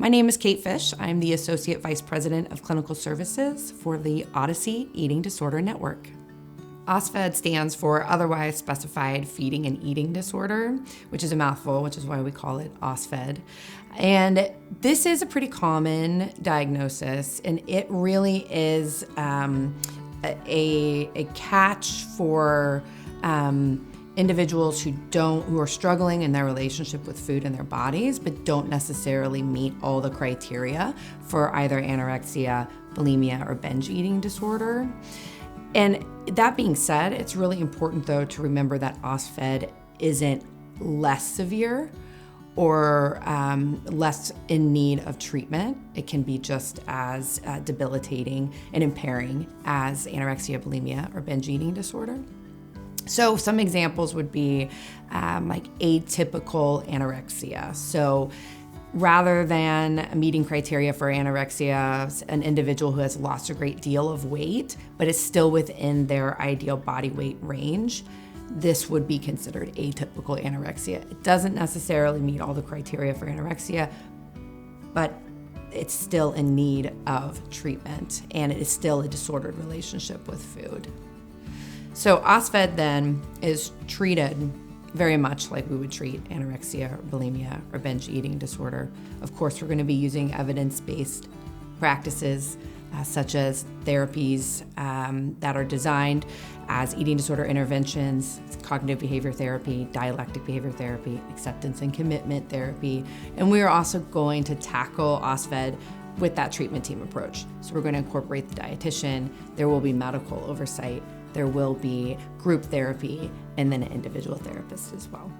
My name is Kate Fisch. I'm the Associate Vice President of Clinical Services for the Odyssey Eating Disorder Network. OSFED stands for Otherwise Specified Feeding and Eating Disorder, which is a mouthful, which is why we call it OSFED. And this is a pretty common diagnosis, and it really is a catch for individuals who are struggling in their relationship with food and their bodies, but don't necessarily meet all the criteria for either anorexia, bulimia, or binge eating disorder. And that being said, it's really important though to remember that OSFED isn't less severe or less in need of treatment. It can be just as debilitating and impairing as anorexia, bulimia, or binge eating disorder. So some examples would be like atypical anorexia. So rather than meeting criteria for anorexia, an individual who has lost a great deal of weight, but is still within their ideal body weight range, this would be considered atypical anorexia. It doesn't necessarily meet all the criteria for anorexia, but it's still in need of treatment, and it is still a disordered relationship with food. So OSFED then is treated very much like we would treat anorexia, or bulimia, or binge eating disorder. Of course, we're going to be using evidence-based practices such as therapies that are designed as eating disorder interventions, cognitive behavior therapy, dialectic behavior therapy, acceptance and commitment therapy. And we are also going to tackle OSFED with that treatment team approach. So we're going to incorporate the dietitian, there will be medical oversight, there will be group therapy, and then an individual therapist as well.